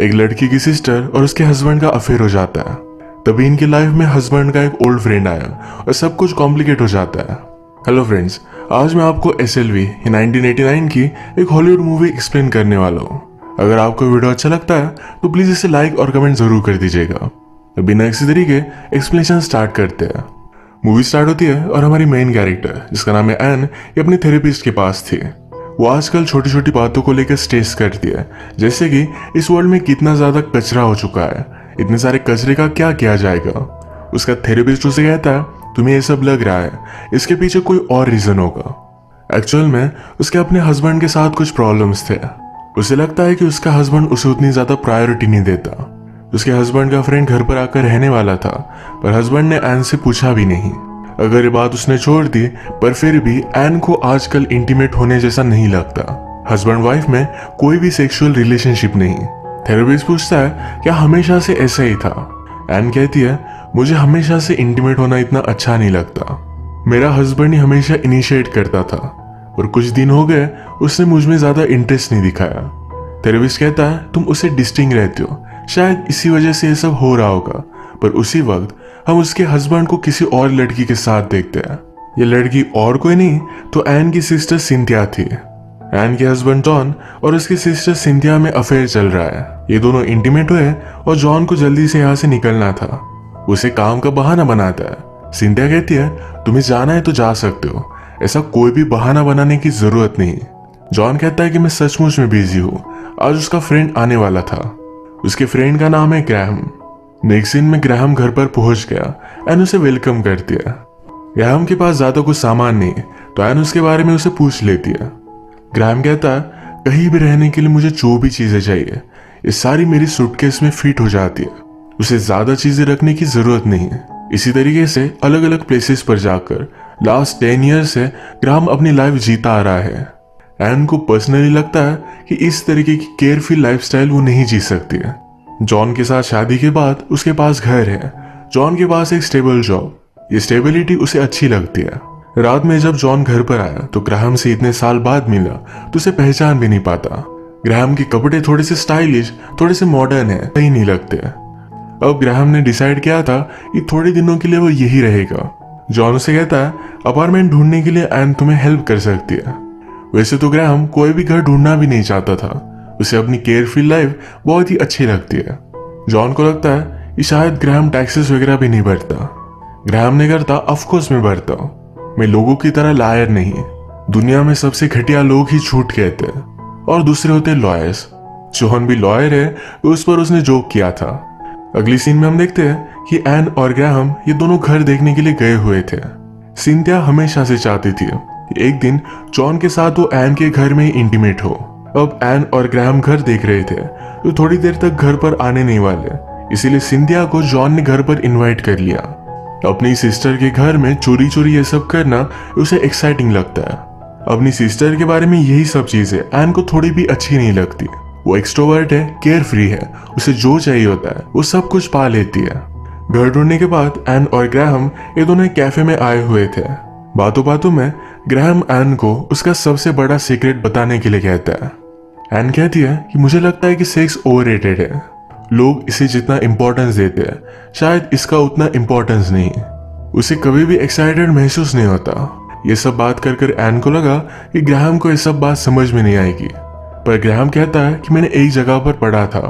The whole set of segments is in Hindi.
एक लड़की की सिस्टर और उसके हस्बैंड का अफेयर हो जाता है। तभी इनकी लाइफ में हस्बैंड का एक ओल्ड फ्रेंड आया और सब कुछ कॉम्प्लिकेट हो जाता है। हेलो फ्रेंड्स, आज मैं आपको SLV 1989 की एक हॉलीवुड मूवी एक्सप्लेन करने वाला हूँ। अगर आपको वीडियो अच्छा लगता है तो प्लीज इसे लाइक और कमेंट जरूर कर दीजिएगा। बिना किसी तरीके एक्सप्लेनेशन स्टार्ट करते हैं। मूवी स्टार्ट होती है और हमारी मेन कैरेक्टर जिसका नाम है एन, ये अपने थेरेपिस्ट के पास थी। वो आजकल छोटी छोटी बातों को लेकर स्ट्रेस करती है, जैसे कि इस वर्ल्ड में कितना ज्यादा कचरा हो चुका है, इतने सारे कचरे का क्या किया जाएगा। उसका थेरेपिस्ट उसे कहता है तुम्हें ये सब लग रहा है, इसके पीछे कोई और रीजन होगा। एक्चुअल में उसके अपने हस्बैंड के साथ कुछ प्रॉब्लम्स थे। उसे लगता है कि उसका हस्बैंड उसे उतनी ज्यादा प्रायोरिटी नहीं देता। उसके हस्बैंड का फ्रेंड घर पर आकर रहने वाला था, पर हस्बैंड ने एन से पूछा भी नहीं। अगर ये बात उसने छोड़ दी, पर फिर भी एन को आजकल इंटीमेट होने जैसा नहीं लगता। हस्बैंड वाइफ में कोई भी सेक्सुअल रिलेशनशिप नहीं। थेरेपिस्ट पूछता है क्या हमेशा से ऐसा ही था। एन कहती है मुझे हमेशा से इंटीमेट होना इतना अच्छा नहीं लगता। मेरा हस्बैंड ही हमेशा इनिशिएट करता था और कुछ दिन हो गए उसने मुझ में ज्यादा इंटरेस्ट नहीं दिखाया। थेरेपिस्ट कहता है तुम उससे डिस्टिंग रहते हो, शायद इसी वजह से ये सब हो रहा होगा। पर उसी वक्त हम उसके हस्बैंड को किसी और लड़की के साथ देखते हैं। ये लड़की और कोई नहीं तो एन की सिस्टर सिंथिया थी। एन के हस्बैंड जॉन और उसकी सिस्टर सिंथिया में अफेयर चल रहा है। ये दोनों इंटीमेट हुए और जॉन को जल्दी से यहाँ से निकलना था। उसे काम का बहाना बनाता है। सिंथिया कहती है तुम्हें जाना है तो जा सकते हो, ऐसा कोई भी बहाना बनाने की जरूरत नहीं। जॉन कहता है कि मैं सचमुच में बिजी हूँ, आज उसका फ्रेंड आने वाला था। उसके फ्रेंड का नाम है ग्रैहम। नेक्स्ट सीन में ग्रैहम घर पर पहुंच गया। एन उसे वेलकम करती है। ग्रैहम के पास ज्यादा कुछ सामान नहीं तो एन उसके बारे में उसे पूछ लेती है। ग्रैहम कहता है कहीं भी रहने के लिए मुझे जो भी चीजें चाहिए ये सारी मेरी सूटकेस में फिट हो जाती है, उसे ज्यादा चीजें रखने की जरूरत नहीं है। इसी तरीके से अलग अलग प्लेसेस पर जाकर लास्ट 10 ईयर से ग्रैहम अपनी लाइफ जीता आ रहा है। एन को पर्सनली लगता है कि इस तरीके की केयरफुल लाइफस्टाइल वो नहीं जी सकती है। जॉन के साथ शादी के बाद उसके पास घर है, जॉन के पास एक स्टेबल जॉब। ये स्टेबिलिटी उसे अच्छी लगती है। रात में जब जॉन घर पर आया तो ग्रैहम से इतने साल बाद मिला तो उसे पहचान भी नहीं पाता। ग्रैहम के कपड़े थोड़े से स्टाइलिश, थोड़े से मॉडर्न है, सही नहीं लगते। अब ग्रैहम ने डिसाइड किया था कि थोड़े दिनों के लिए वो यही रहेगा। जॉन उसे कहता है अपार्टमेंट ढूंढने के लिए एन तुम्हें हेल्प कर सकती है। वैसे तो ग्रैहम कोई भी घर ढूंढना भी नहीं चाहता था, उसे अपनी केयरफुल लाइफ बहुत ही अच्छी लगती है। जॉन को लगता है कि शायद ग्रैहम टैक्सेस वगैरह भी नहीं भरता। ग्रैहम ने करता ऑफकोर्स मैं भरता हूँ, मैं लोगों की तरह लायर नहीं। दुनिया में सबसे घटिया लोग ही झूठ कहते हैं और दूसरे होते हैं लॉयर्स। जॉन भी लॉयर है तो उस पर उसने जोक किया था। अगली सीन में हम देखते हैं कि एन और ग्रैहम ये दोनों घर देखने के लिए गए हुए थे। सिंथिया हमेशा से चाहती थी कि एक दिन जॉन के साथ वो एन के घर में ही इंटीमेट हो। अब एन और ग्रैहम घर देख रहे थे तो थोड़ी देर तक घर पर आने नहीं वाले, इसीलिए सिंथिया को जॉन ने घर पर इनवाइट कर लिया। अपनी सिस्टर के घर में चोरी चोरी ये सब करना उसे एक्साइटिंग लगता है। अपनी सिस्टर के बारे में यही सब चीजें एन को थोड़ी भी अच्छी नहीं लगती। वो एक्सट्रोवर्ट है, केयर फ्री है, उसे जो चाहिए होता है वो सब कुछ पा लेती है। घर ढूंढने के बाद एन और ग्रैहम ये दोनों कैफे में आए हुए थे। बातों बातों में ग्रैहम एन को उसका सबसे बड़ा सीक्रेट बताने के लिए कहता है। एन कहती है कि मुझे लगता है कि सेक्स ओवररेटेड है, लोग इसे जितना इंपॉर्टेंस देते हैं शायद इसका उतना इंपॉर्टेंस नहीं। उसे कभी भी एक्साइटेड महसूस नहीं होता। ये सब बात कर कर एन को लगा कि ग्रैहम को ये सब बात समझ में नहीं आएगी, पर ग्रैहम कहता है कि मैंने एक जगह पर पढ़ा था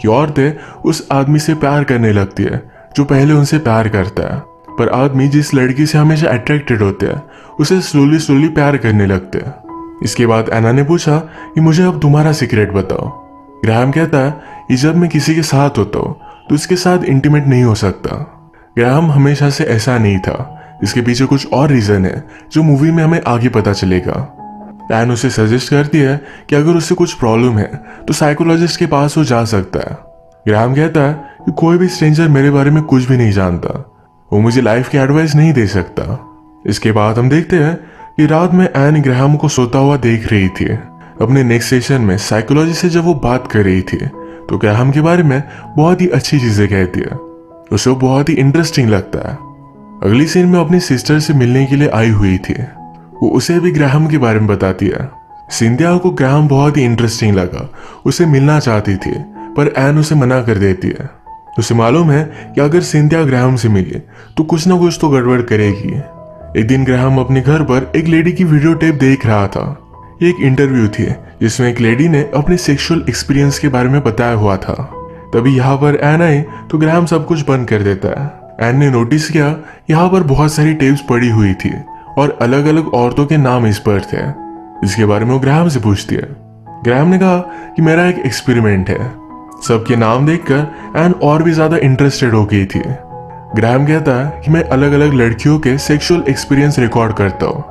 कि औरतें उस आदमी से प्यार करने लगती है जो पहले उनसे प्यार करता है, पर आदमी जिस लड़की से हमेशा अट्रैक्टेड होते हैं उसे स्लोली स्लोली प्यार करने लगते हैं। इसके बाद एना ने पूछा कि मुझे अब तुम्हारा सीक्रेट बताओ। ग्रैहम कहता है कि जब मैं किसी के साथ होता हूँ तो उसके साथ इंटीमेट नहीं हो सकता। ग्रैहम हमेशा से ऐसा नहीं था, इसके पीछे कुछ और रीजन है जो मूवी में हमें आगे पता चलेगा। एन उसे सजेस्ट करती है कि अगर उससे कुछ प्रॉब्लम है तो साइकोलॉजिस्ट के पास वो जा सकता है। ग्रैहम कहता है कि कोई भी स्ट्रेंजर मेरे बारे में कुछ भी नहीं जानता, वो मुझे लाइफ की एडवाइस नहीं दे सकता। इसके बाद हम देखते हैं कि रात में एन ग्रैहम को सोता हुआ देख रही थी। अपने नेक्स्ट सेशन में साइकोलॉजी से जब वो बात कर रही थी तो ग्रैहम के बारे में बहुत ही अच्छी चीजें कहती है, उसे बहुत ही इंटरेस्टिंग लगता है। अगली सीन में अपनी सिस्टर से मिलने के लिए आई हुई थी। वो उसे भी ग्रैहम के बारे में बताती है। सिंथिया को ग्रैहम बहुत ही इंटरेस्टिंग लगा, उसे मिलना चाहती थी, पर एन उसे मना कर देती है। उसे मालूम है कि अगर सिंथिया ग्राहम से मिले तो कुछ ना कुछ तो गड़बड़ करेगी। एक दिन ग्राहम अपने घर पर एक लेडी की वीडियो टेप देख रहा था। ये एक इंटरव्यू थी जिसमें एक लेडी ने अपने सेक्सुअल एक्सपीरियंस के बारे में बताया हुआ था। तभी यहाँ पर एन आई तो ग्राहम सब कुछ बंद कर देता है। एन ने नोटिस किया यहाँ पर बहुत सारी टेप्स पड़ी हुई थी और अलग अलग औरतों के नाम इस पर थे। इसके बारे में वो ग्राहम से पूछती है। ग्राहम ने कहा कि मेरा एक एक्सपेरिमेंट है। सबके नाम देखकर एन और भी ज्यादा इंटरेस्टेड हो गई थी। ग्राहम कहता है कि मैं अलग अलग लड़कियों के सेक्सुअल एक्सपीरियंस रिकॉर्ड करता हूँ,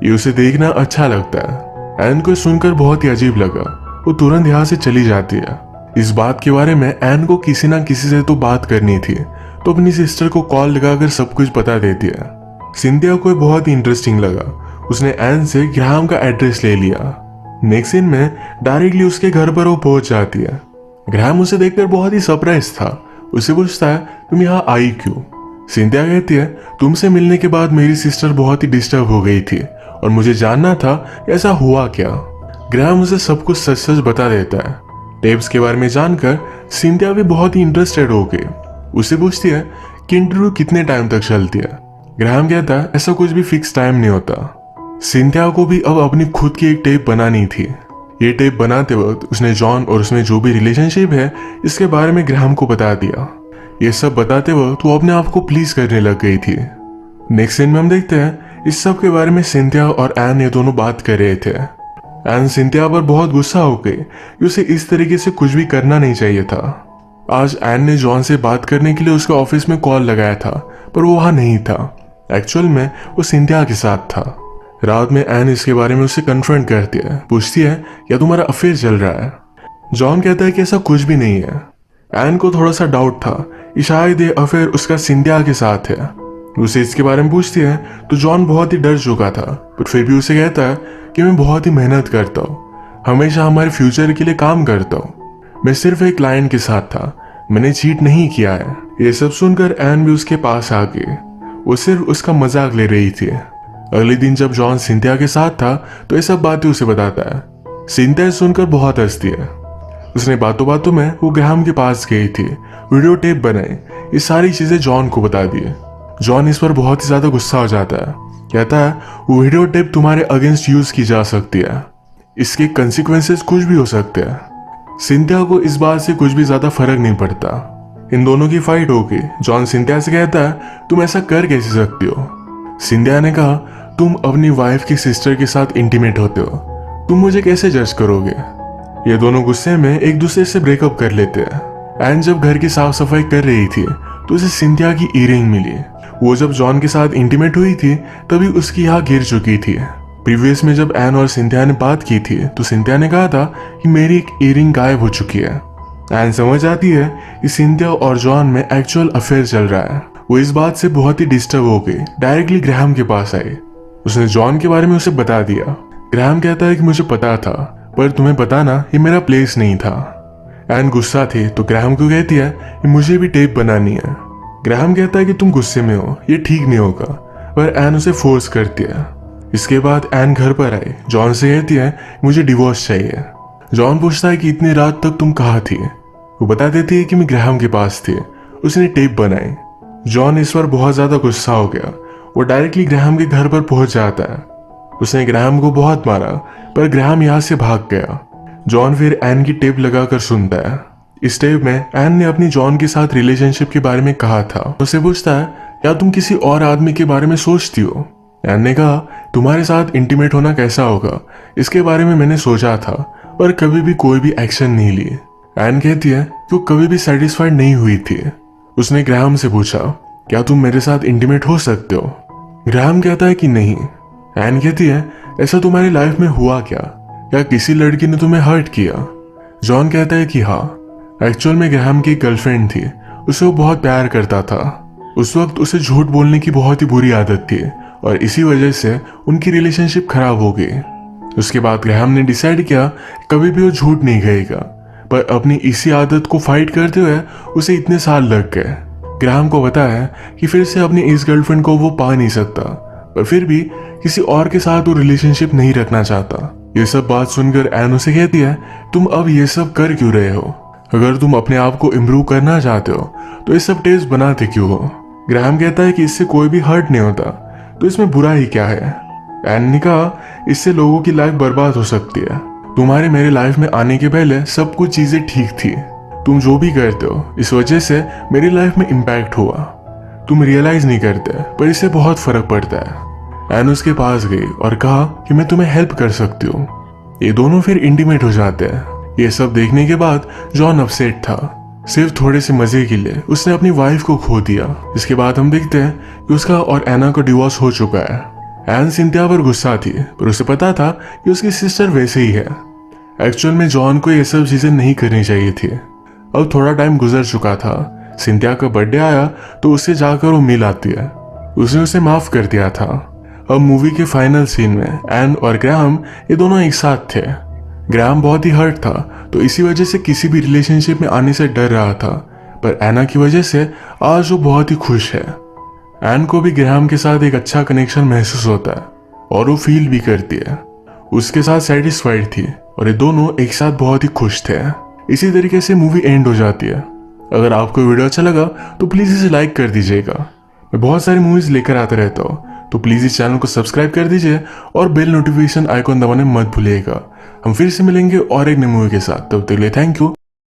ये उसे देखना अच्छा लगता है। एन को सुनकर बहुत ही अजीब लगा। वो तुरंत यहाँ से चली जाती है। इस बात के बारे में एन को किसी ना किसी से तो बात करनी थी, तो अपनी सिस्टर को कॉल लगाकर सब कुछ बता देती है। सिंथिया को बहुत ही इंटरेस्टिंग लगा। उसने एन से ग्राहम का एड्रेस ले लिया। नेक्स्ट सीन में डायरेक्टली उसके घर पर वो पहुंच जाती है। ग्राहम उसे देखकर बहुत ही सरप्राइज था। उसे पूछता है तुम यहाँ आई क्यों? सिंथिया कहती है तुमसे मिलने के बाद मेरी सिस्टर बहुत ही डिस्टर्ब हो गई थी और मुझे जानना था ऐसा हुआ क्या। ग्राहम उसे सब कुछ सच सच बता देता है। टेप्स के बारे में जानकर सिंथिया भी बहुत ही इंटरेस्टेड हो गई। उसे पूछती है कि इंटरव्यू कितने टाइम तक चलती है। ग्राहम कहता है ऐसा कुछ भी फिक्स टाइम नहीं होता। सिंथिया को भी अब अपनी खुद की एक टेप बनानी थी। ये टेप बनाते वक्त उसने जॉन और उसमें जो भी रिलेशनशिप है इसके बारे में ग्राहम को बता दिया। ये सब बताते वक्त वो अपने आप को प्लीज करने लग गई थी। नेक्स्ट सीन में हम देखते हैं इस सब के बारे में सिंथिया और एन ये दोनों बात कर रहे थे। एन सिंथिया पर बहुत गुस्सा हो गई कि उसे इस तरीके से कुछ भी करना नहीं चाहिए था। आज एन ने जॉन से बात करने के लिए उसके ऑफिस में कॉल लगाया था, पर वो वहां नहीं था। एक्चुअल में वो सिंथिया के साथ था। रात में एन इसके बारे में उससे कन्फ्रंट करती है, पूछती है क्या तुम्हारा अफेयर चल रहा है। जॉन कहता है कि ऐसा कुछ भी नहीं है। एन को थोड़ा सा डाउट था कि शायद ये अफेयर उसका सिंथिया के साथ है। उसे इसके बारे में पूछती है तो जॉन बहुत ही डर चुका था, पर फिर भी उसे कहता है कि मैं बहुत ही मेहनत करता हूँ, हमेशा हमारे फ्यूचर के लिए काम करता हूँ। मैं सिर्फ एक क्लाइंट के साथ था, मैंने चीट नहीं किया है। ये सब सुनकर एन भी उसके पास आ गई। वो सिर्फ उसका मजाक ले रही थी। अगले दिन जब जॉन सिंथिया के साथ था तो ये सब बातें उसे बताता है। सिंथिया सुनकर बहुत हंसती है। उसने बातों बातों में वो ग्राहम के पास गई थी, वीडियो टेप बनाई, ये सारी चीजें जॉन को बता दी। जॉन इस पर बहुत ही ज्यादा गुस्सा हो जाता है। कहता है वो वीडियो टेप तुम्हारे अगेंस्ट यूज की जा सकती है, इसके कंसिक्वेंसेस कुछ भी हो सकते हैं। सिंथिया को इस बात से कुछ भी ज्यादा फर्क नहीं पड़ता। इन दोनों की फाइट हो गई। जॉन सिंथिया से कहता है तुम ऐसा कर कैसे सकती हो। सिंथिया ने कहा तुम अपनी वाइफ की सिस्टर के साथ इंटीमेट होते हो, तुम मुझे कैसे जज करोगे। ये दोनों गुस्से में एक दूसरे से ब्रेकअप कर लेते हैं। एन जब घर की साफ सफाई कर रही थी तो उसे सिंथिया की ईयरिंग मिली। वो जब जॉन के साथ इंटीमेट हुई थी तभी उसकी यहाँ गिर चुकी थी। प्रीवियस में जब एन और सिंथिया ने बात की थी तो सिंथिया ने कहा था कि मेरी एक ईयरिंग गायब हो चुकी है। एन समझ आती है कि सिंथिया और जॉन में एक्चुअल अफेयर चल रहा है। वो इस बात से बहुत ही डिस्टर्ब हो गई। डायरेक्टली ग्राहम के पास आई। उसने जॉन के बारे में उसे बता दिया। ग्राहम कहता है कि मुझे पता था, पर तुम्हें बताना ये मेरा प्लेस नहीं था। एन गुस्सा थी तो ग्राहम को कहती है कि मुझे भी टेप बनानी है। ग्राहम कहता है कि तुम गुस्से में हो, ये ठीक नहीं होगा, पर एन उसे फोर्स करती है। इसके बाद एन घर पर आई। जॉन से कहती है मुझे डिवोर्स चाहिए। जॉन पूछता है कि इतनी रात तक तुम कहाँ थी। वो बता देती है कि मैं ग्राहम के पास थी, उसने टेप बनाई। जॉन इस पर बहुत ज्यादा गुस्सा हो गया। वो डायरेक्टली ग्राहम के घर पर पहुंच जाता है। उसने ग्राहम को बहुत मारा, पर ग्राहम यहाँ से भाग गया। जॉन फिर एन की टेप लगाकर सुनता है। इस टेप में एन ने अपनी जॉन के साथ रिलेशनशिप के बारे में कहा था। उससे पूछता है क्या तुम किसी और आदमी के बारे में सोचती हो। एन ने कहा तुम्हारे साथ इंटीमेट होना कैसा होगा इसके बारे में मैंने सोचा था, पर कभी भी कोई भी एक्शन नहीं ली। एन कहती है कि वो कभी भी सेटिस्फाइड नहीं हुई थी। उसने ग्राहम से पूछा क्या तुम मेरे साथ इंटीमेट हो सकते हो। ग्राहम कहता है कि नहीं। एन कहती है ऐसा तुम्हारी लाइफ में हुआ क्या किसी लड़की ने तुम्हें हर्ट किया। जॉन कहता है कि हाँ, एक्चुअल में ग्राहम की गर्लफ्रेंड थी, उसे वो बहुत प्यार करता था। उस वक्त उसे झूठ बोलने की बहुत ही बुरी आदत थी और इसी वजह से उनकी रिलेशनशिप खराब हो गई। उसके बाद ग्राहम ने डिसाइड किया कभी भी वो झूठ नहीं कहेगा, पर अपनी इसी आदत को फाइट करते हुए उसे इतने साल लग गए। ग्राहम को पता है कि फिर से अपनी इस गर्लफ्रेंड को वो पा नहीं सकता, पर फिर भी किसी और के साथ वो रिलेशनशिप नहीं रखना चाहता। ये सब बात सुनकर एन उसे कहती है तुम अब ये सब कर क्यों रहे हो, अगर तुम अपने आप को इम्प्रूव करना चाहते हो तो ये सब टेस्ट बनाते क्यों हो? ग्राहम कहता है कि इससे कोई भी हर्ट नहीं होता, तो इसमें बुरा ही क्या है? एन ने कहा, इससे लोगों की लाइफ बर्बाद हो सकती है। तुम्हारे मेरे लाइफ में आने के पहले सब कुछ चीजें ठीक थी। तुम जो भी करते हो इस वजह से मेरी लाइफ में इम्पैक्ट हुआ। तुम रियलाइज नहीं करते, पर इससे बहुत फर्क पड़ता है। एन उसके पास गई और कहा कि मैं तुम्हें हेल्प कर सकती हूँ। ये दोनों फिर इंटीमेट हो जाते हैं। ये सब देखने के बाद जॉन अपसेट था। सिर्फ थोड़े से मजे के लिए उसने अपनी वाइफ को खो दिया। इसके बाद हम देखते हैं कि उसका और एना का डिवोर्स हो चुका है। एन सिंथिया पर गुस्सा थी, पर उसे पता था कि उसकी सिस्टर वैसे ही है। एक्चुअल में जॉन को ये सब चीजें नहीं करनी चाहिए थी। अब थोड़ा टाइम गुजर चुका था। सिंथिया का बर्थडे आया तो उससे जाकर वो मिल आती है। उसने उसे माफ कर दिया था। अब मूवी के फाइनल सीन में एन और ग्राहम ये दोनों एक साथ थे। ग्राहम बहुत ही हर्ट था, तो इसी वजह से किसी भी रिलेशनशिप में आने से डर रहा था, पर एना की वजह से आज वो बहुत ही खुश है। एन को भी ग्राहम के साथ एक अच्छा कनेक्शन महसूस होता है और वो फील भी करती है। उसके साथ सेटिस्फाइड थी और ये दोनों एक साथ बहुत ही खुश थे। इसी तरीके से मूवी एंड हो जाती है। अगर आपको वीडियो अच्छा लगा तो प्लीज़ इसे लाइक कर दीजिएगा। मैं बहुत सारी मूवीज़ लेकर आता रहता हूँ, तो प्लीज़ इस चैनल को सब्सक्राइब कर दीजिए और बेल नोटिफिकेशन आइकॉन दबाने मत भूलिएगा। हम फिर से मिलेंगे और एक नई मूवी के साथ। तब तक के लिए थैंक यू।